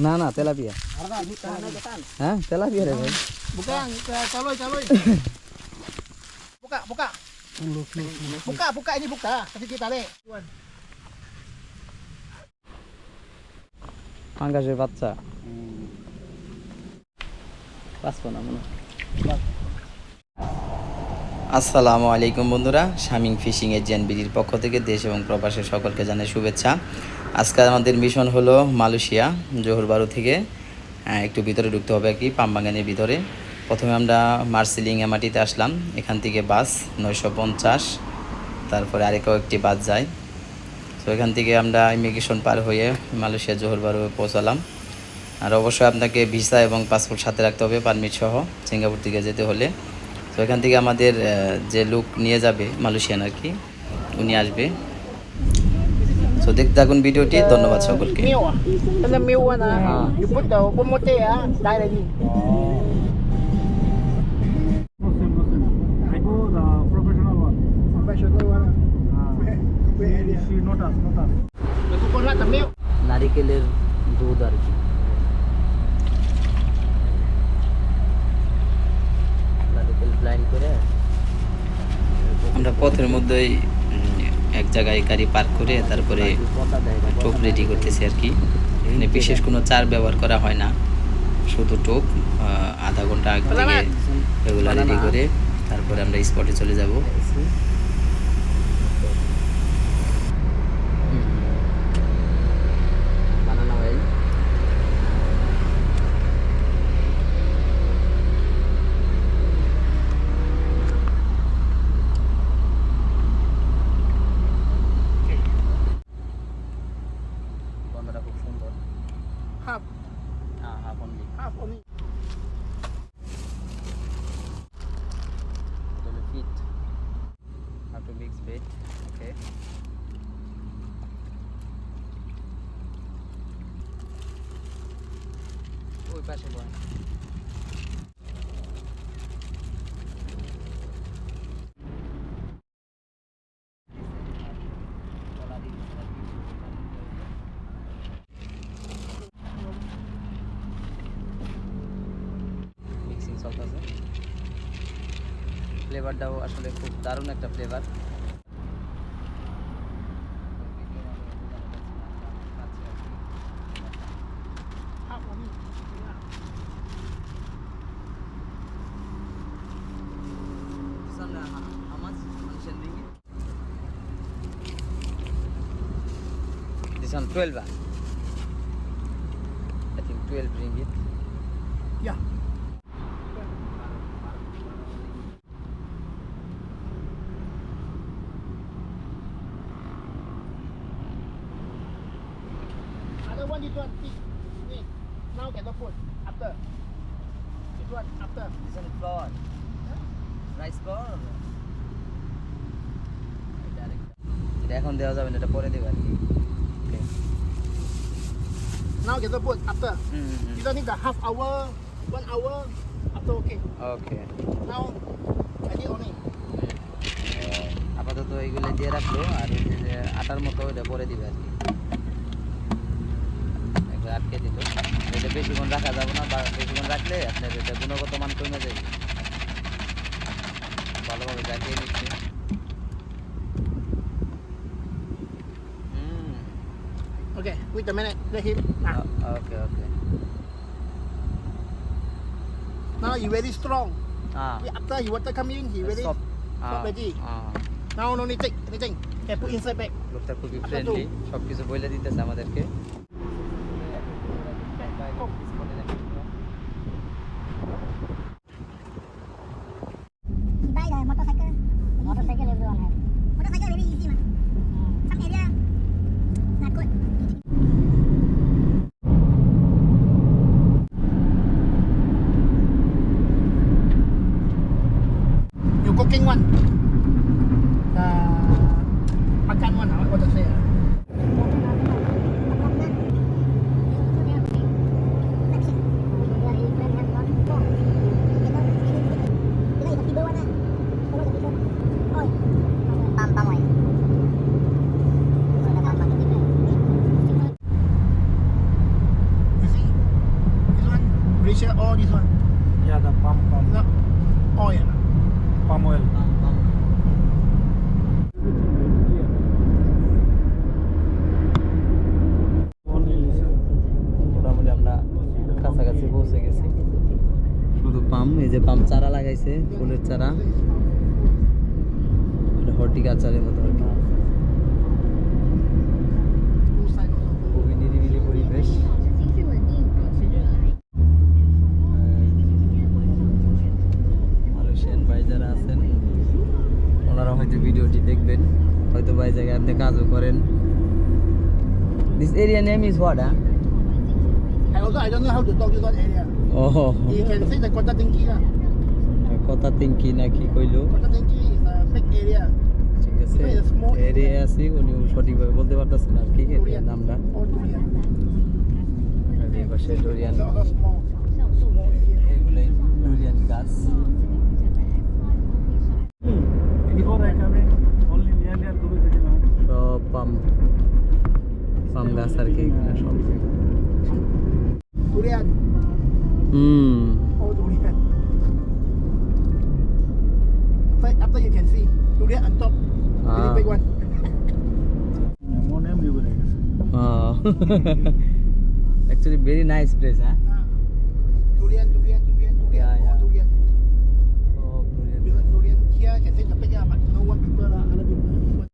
না না তেলাপিয়া। হ্যাঁ তেলাপিয়া রে ভাই। Bukan, caloi. Buka. Buka ini buka. Kasih kita le. পাঙ্গাসের বাচ্চা পাঁচপো না মনে। আসসালামু আলাইকুম বন্ধুরা, শামিং ফিশিং এর জেনবিডির পক্ষ থেকে দেশ এবং প্রবাসের সকলকে জানাই শুভেচ্ছা। আজকে আমাদের মিশন হলো মালয়েশিয়া জোহর বারু থেকে একটু ভিতরে ঢুকতে হবে আর কি, পামবাগানের ভিতরে। প্রথমে আমরা মার্সেলিং এমআরটিতে আসলাম, এখান থেকে বাস 950, তারপরে আরেকও একটি বাস যায়। তো এখান থেকে আমরা ইমিগ্রেশন পার হয়ে মালয়েশিয়া জোহর বারু পৌঁছালাম। আর অবশ্যই আপনাকে ভিসা এবং পাসপোর্ট সাথে রাখতে হবে, পারমিট সহ, সিঙ্গাপুর থেকে যেতে হলে। তো এখান থেকে আমাদের যে লোক নিয়ে যাবে মালয়েশিয়ান আর কি, উনি আসবে। তো দেখতে থাকুন ভিডিওটি, ধন্যবাদ সকলকে। Ada meal na. You put the pomote die ready. I go the professional one. Professional one. She not us. The coconut the milk. নারিকেলের দুধ আর কি, নারিকেল ব্লাইন্ড করে আমরা পথের মধ্যেই এক জায়গায় গাড়ি পার্ক করে তারপরে টোপ রেডি করতেছি আর কি। এখানে বিশেষ কোনো চার ব্যবহার করা হয় না, শুধু টোপ। আধা ঘন্টা আগে থেকে এগুলো রেডি করে তারপরে আমরা স্পটে চলে যাব। বানানা অয়েল বন্ধটা খুব সুন্দর। Half. হ্যাঁ half only. Half only. Feet. How to mix bait? Okay. ওই পাশে বয়। মিক্সিং চলতেছে। ফ্লেভারটাও আসলে খুব দারুণ একটা flavour. Half only. This one 12 baht. I think 12 ringgit. Yeah. Other one, this one. See. Now get the food. After. This one, after. This one flour. Rice flour. এটা এখন দেওয়া যাবে না, এটা পরে দেবে আর কি। Okay. Now get the food. After. You don't need the half hour, 1 hour. After okay. Okay. Now, I did only. আপাতত এইগুলো দিয়ে রাখলো, আর এই যে আটার মতো এটা পরে দিবে আর কি। একবার আটকে দিল। এটা বেশিক্ষণ রাখা যাবে না, বা বেশিক্ষণ রাখলে আপনার এটা গুণগত মান কমে যাবে। ভালোভাবে জাকিয়ে নিচ্ছে। Okay, wait a minute. Let him. Okay okay. Now he very strong. হ্যাঁ After he water come in, he very সব ready. Now no need take anything. Can put inside bag. লোকটা খুবই ফ্রেন্ডলি, সব কিছু বলে দিতেছে আমাদেরকে। He buy the motorcycle. Motorcycle everyone have. Motorcycle very easy man. Some area not good. You cooking one. The makan one. What to say? You see? Malaysia, all this one. Yeah, the palm No, oil. palm oil. মোটামুটি আমরা কাছাকাছি পৌঁছে গেছি শুধু পাম এই যে পাম চারা লাগাইছে ফুলের চারা হর্টিকালচারের মতো আর কি Two side also. খুবই নিরিবিলি পরিবেশ মালয়েশিয়ান ভাই যারা আছেন ওনারা হয়তো ভিডিওটি দেখবেন হয়তো ভাই জায়গায় আপনি কাজও করেন this area name is what And also, I don't know how to talk this one area. ও You can say the Kota Tinggi lah. কথা তিনকি নাকি কইলো Kota Tinggi is a big area. ঠিক আছে এরিয়া আছে উনি সঠিকভাবে বলতে পারতেছেন আর কি এরিয়ার নামটা All durian. আর এই পাশে Dorian It's all small. Small area. এগুলোই ডোরিয়ান গাছ Before I come in, only near Guru Dikina. সব পাম পাম গাছ আর কি এগুলো সব Durian. All durian. So after you can see durian on top. Really big one. More name you will actually very nice place huh Durian. Yeah, All yeah. durian. oh brilliant Because durian here can take the picture, but no one people lah, other people.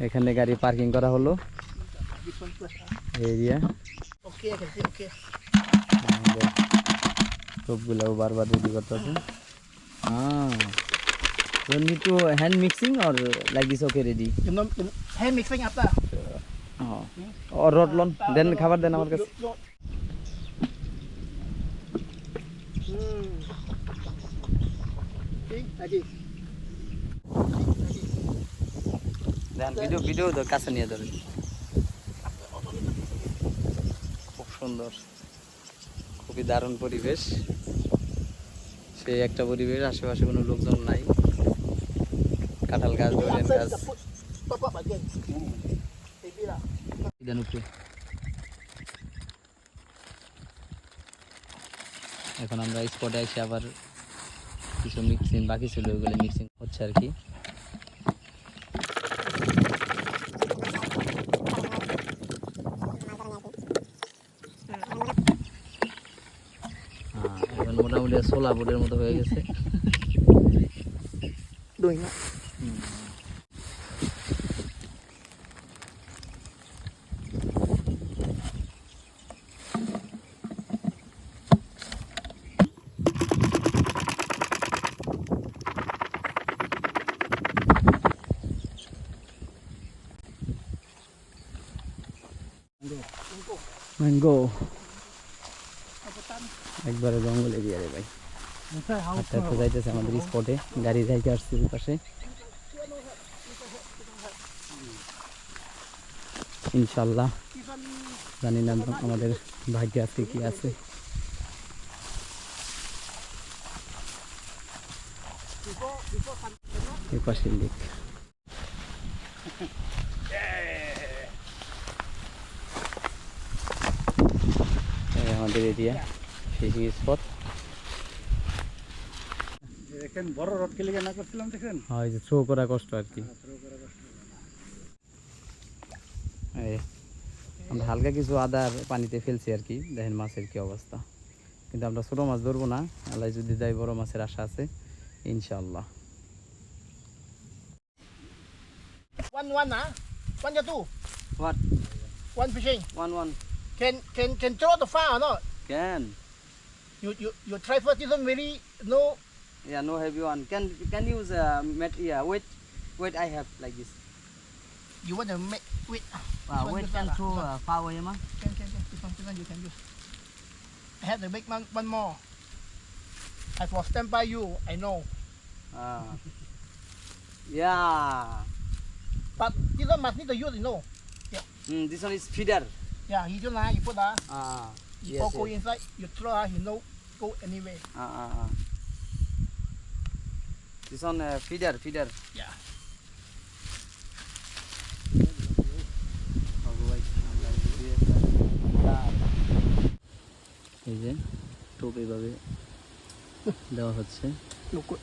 এখানে গাড়ি parking করা হলো This one first. Area Okay, I can see. Okay. সবগুলো বারবার ready করতেছে you need to hand mixing or like this okay ready You know, hand mixing after. or rod lon then খাবার দেন আমার কাছে Okay, like this. Then video তো কাছে নিয়ে ধরে খুব সুন্দর খুবই দারুণ পরিবেশ সেই একটা পরিবেশ আশেপাশে কোনো লোকজন নাই কাঁঠাল গাছ ডোরিয়ান After গাছ the foot, top up again. Maybe lah. দেন উপরে এখন আমরা স্পটে এসে আবার কিছু মিক্সিং বাকি ছিল ওইগুলো মিক্সিং হচ্ছে আর কি এখন মোটামুটি সোলা বোর্ডের মতো হয়ে গেছে Doing it. ম্যাঙ্গো একবারে জঙ্গল এরিয়া রে ভাই Inside house. হাঁটতে হাঁটতে যাইতেছে আমাদের স্পটে গাড়ি যাইতে আসছে ওই পাশে ইনশাল্লাহ জানি না আমাদের ভাগ্যে আজকে কি আছে এই পাশের দিক এই আমাদের এরিয়া ফিশিং স্পট এখানে বড় রড কে লিগে না করছিলাম দেখেন হয় যে থ্রো করা কষ্ট আর কি এই আমরা হালকা কিছু আদার পানিতে ফেলছি আর কি দেখেন মাছের কি অবস্থা কিন্তু আমরা ছোট মাছ ধরবো না আল্লাহ যদি দেয় বড় মাছের আশা আছে ইনশাআল্লাহ One, ah. One or two. What? One fishing. One. Can throw the far or not? Can. You try first. This one very no. Yeah, no heavy one. Can use yeah, wait I have like this. You want to make wait. Wait can throw far away ma. Can. This one you can use. I have to make one more. I for stand by you. I know. Yeah. But this one must need to use. You know. This one is feeder. Yeah. You don't you put You Yes, go yes. inside. You throw. You know. Go anyway. This one feeder. Yeah. এই যে টোপ এইভাবে দেওয়া হচ্ছে। Look good.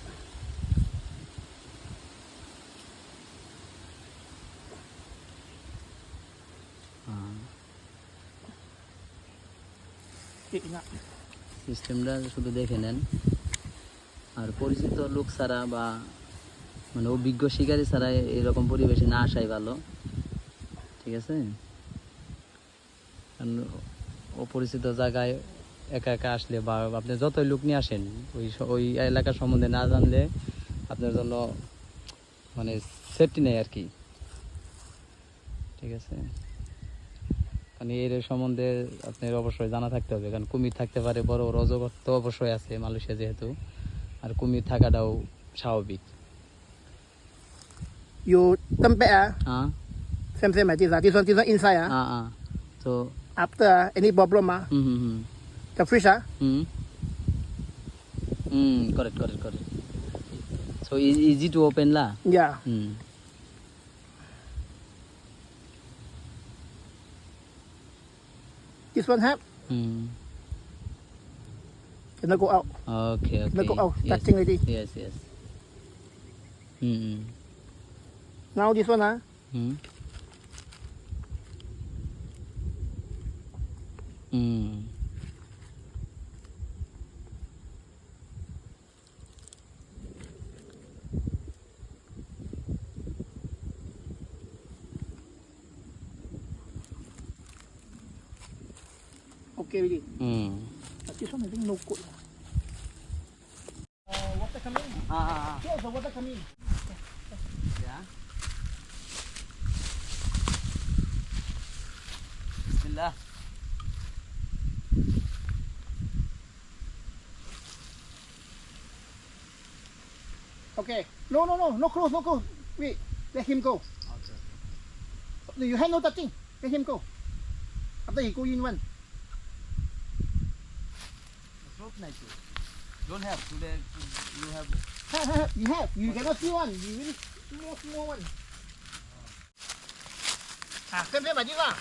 Ingat. সিস্টেমটা শুধু দেখে নেন, আর পরিচিত লোক ছাড়া বা মানে অভিজ্ঞ শিকারী ছাড়া এরকম পরিবেশে না আসাই ভালো, ঠিক আছে? কারণ অপরিচিত জায়গায় একা একা আসলে বা আপনি যতই লোক নিয়ে আসেন ওই এলাকার সম্বন্ধে না জানলে আপনার জন্য মানে সেফটি নেই আর কি, ঠিক আছে? কারণ এর সম্বন্ধে আপনার অবশ্যই জানা থাকতে হবে, কারণ কুমির থাকতে পারে, বড় বড় অজগর তো অবশ্যই আছে মালয়েশিয়া যেহেতু, আর কুমির থাকাটাও স্বাভাবিক। You tempat হ্যাঁ same as this this one inside হ্যাঁ তো After any problem the fish correct. So easy to open lah. yeah. This one have cannot go out. Okay. Cannot go out. Touching already. Yes. Now this one okay already. But this one I think no good. Water coming. Here the water coming. Ya. Bismillah. Okay. No close. Wait, let him go. Okay. You have no touching. Let him go. After he go in one. Rope night. Don't have today. You have. You have. You cannot see one. You really small one. Same like this lah.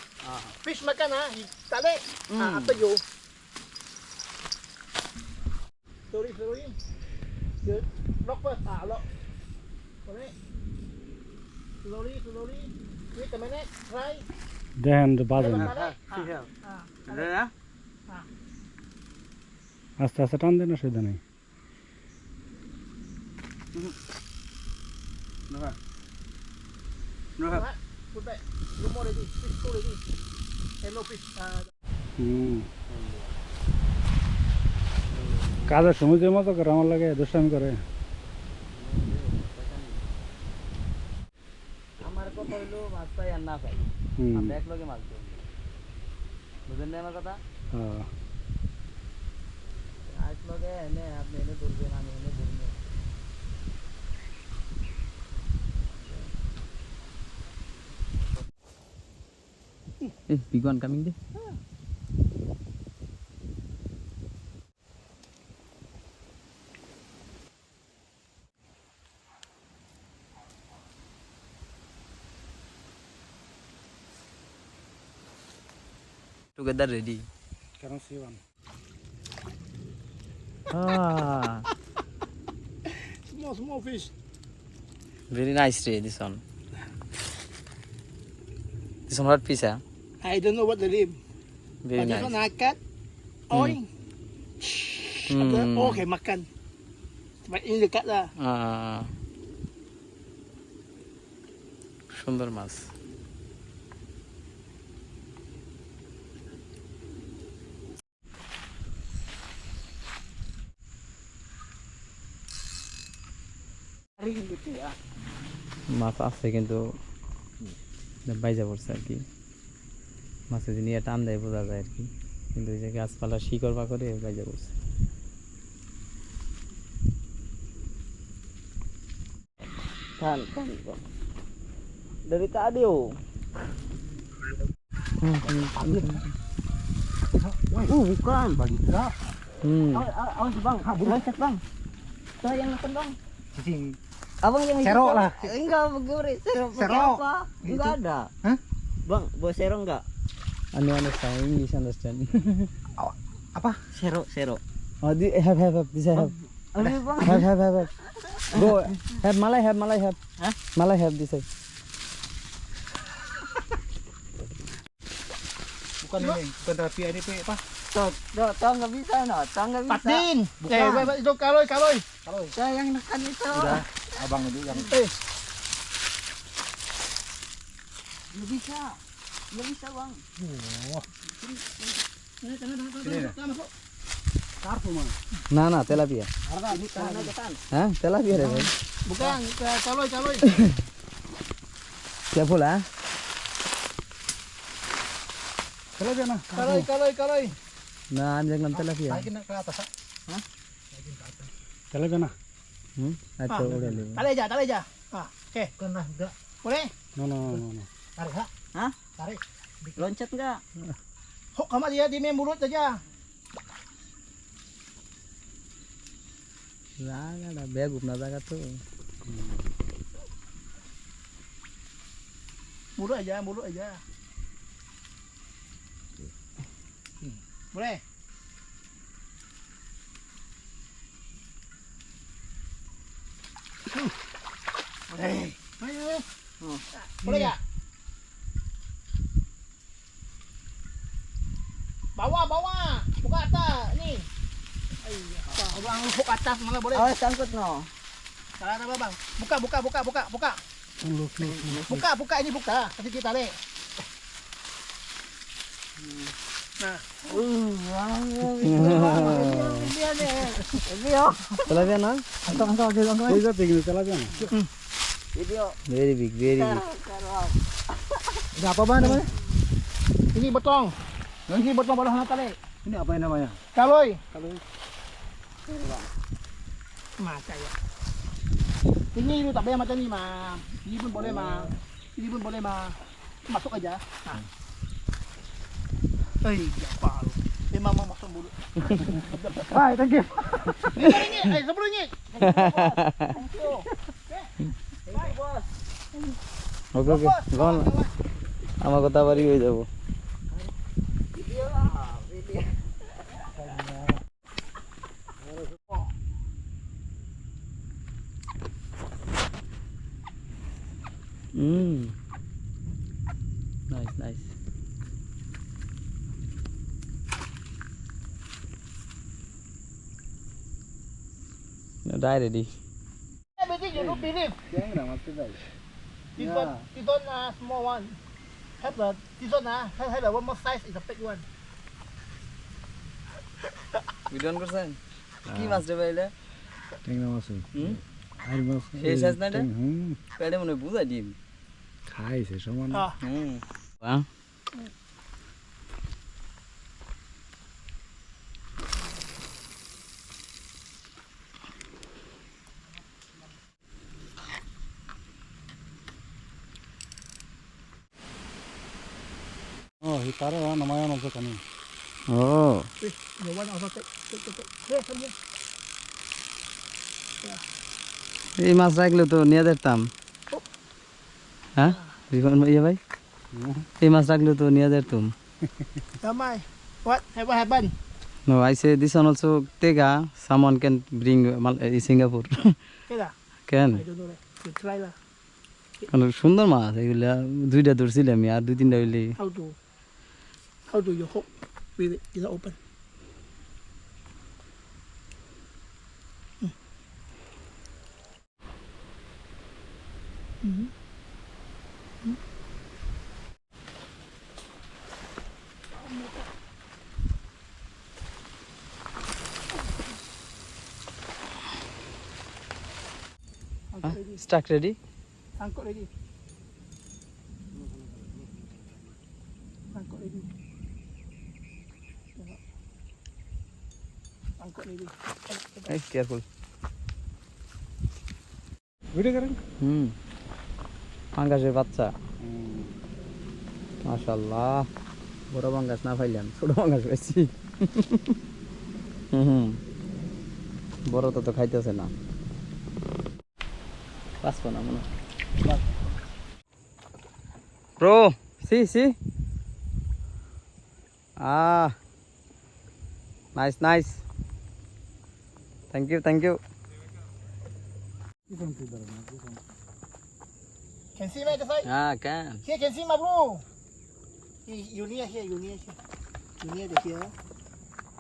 Fish makan he tarik. After you. Slowly. You lock first. Lock. Correct. Slowly. Wait a minute. Try. দেখেন বাজেন আস্তে আস্তে টান দেন, অসুবিধা নেই। Put back. No more already. Fish go already. And no fish. কাজের সমুদ্রের মতো করে আমার লাগে দুষ্টামি করে। আমার কথা হইলো মাছ পাই আর না পাই, আমরা এক লগে মাছ ধরবো, বুঝলেন না আমার কথা? এক লগে এনে আপনি এনে ধরবেন, আমি এনে ধরবো। Big one coming there. Together ready. Can I see one? Small fish. Very nice ray, this one. This one what fish, I don't know what the name. Very But nice. this one cut. Oil. Okay, makan. But in the cut lah. সুন্দর মাছ। মাছ আছে কিন্তু বাইজা পড়ছে আর কি, মাছে যদি নিয়ে টান দেয় বোঝা যায় আর কি, কিন্তু ওই যে গাছপালা শিকড় বা করে বাইজা পড়ছে। Kan. Dari tadi bukan. Bagi gerak. Hmm. Awas bang, loncat bang. Tuh yang neken bang. Fishing. Abang jangan Sero gitu. lah. Enggak, Guri. Sero pakai Sero. apa? Enggak ada. Hah? Bang, bawa sero enggak? Anu understand English understand. Apa? Sero. Oh, have this I have. Aduh, Bang. Have. Go have Malay have. Hah? Malay have this I. Bukan ini, bukan terapi ini apa? Tuh enggak bisa, no. Tuh enggak bisa. Patin. Bukan. Itu kaloy. Tuh yang nekan itu. Udah, abang itu yang Enggak bisa. Enggak bisa, Bang. karpu mana? Nah, tilapia. Karena depan. Hah? Tilapia deh, Bang. Bukan, kaloy. Siap pula. Tilapia nah. Kaloy. Nah, jangan tilapia. Naikin ke atas. Hah? Tilapia nah. Acho udah le. Tarik aja. Oke. Bukan enggak. Boleh? No. Tarik, ha? Hah? Tarik. Loncat enggak? Hook sama dia di mulut aja. Jangan ada bag upna jaga tuh. Mulut aja. Boleh? Boleh. Boleh ya? Bawah. Buka atas. Nih. Orang hook atas mana boleh? Oh, sangkut no. Salah apa bang? Buka. Buka ini buka. Kasih kita tarik. Nah. Dia deh. Video. Tilapia na? Angkat aja. Bisa tinggi tilapia nah. Video. Very big. Karang. Ini apa bang namanya? Ini botong. Ini botong baru nak tarik. Ini apa yang namanya? Kaloy. Macam ya. Ini lu tak payah macam ni mah. Ini pun boleh mah. Masuk aja. Nah. Apa lu? Memang mau masuk mulut. Hai, thank you. RM5. 10 ringgit. Thank you. Bos. ওকে গন আমার কথা বাড়ি হয়ে যাব Video. Nice die ready Everything you don't believe. Yang nak masuk dah. This one small one. This one have the one more size is a big one. Video on করছেন কি মাছ রে ভাইলে Yang nak masuk. Air masuk. এই size না রে Hmm. পেড়ে মনে বুঝাই দিম Khai sih sama. হ্যাঁ Oh, hitara namanya masuk kan. O The one also take. Here, come here. এই মাছ রাখলে তো নিয়ে যেতাম হ্যাঁ ইয়ে ভাই এই মাছ রাখলে তো নিয়ে যেতাম Damai. What happened? No, I say this one also Tega. Someone can bring Singapore. Okay lah. Can. I don't know lah. You try lah. মানে সুন্দর মাছ এগুলা দুইটা ধরছিলাম আমি আর দুই তিনটা হইলে How do you hook with it? Is it open? Stack ready Angkut ready. Angkut ready. Tengok. Angkut ready. Careful Video kan? পাঙ্গাসের বাচ্চা মাশাআল্লাহ বড় পাঙ্গাস না পাইলাম ছোট পাঙ্গাস পাইছি বড় তো খাইতেছে না Passport na muna. Bro, see. Ah. Nice. Thank you. Can see me the side? Ah, can. Here, can see my bro. You near here. You near the here.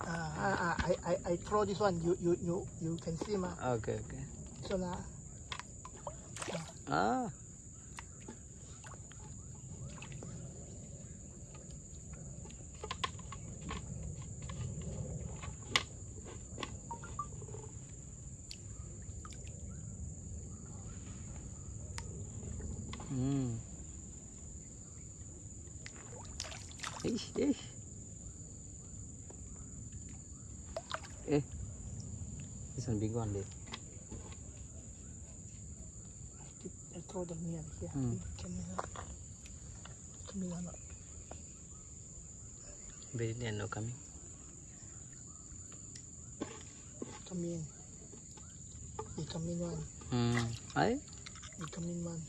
I throw this one. You can see ma. Okay. So na. Ah. Ish. This one big one there. I throw them near here. Can you not? Very near no coming. Come in. He come in one. Aye. He come in one.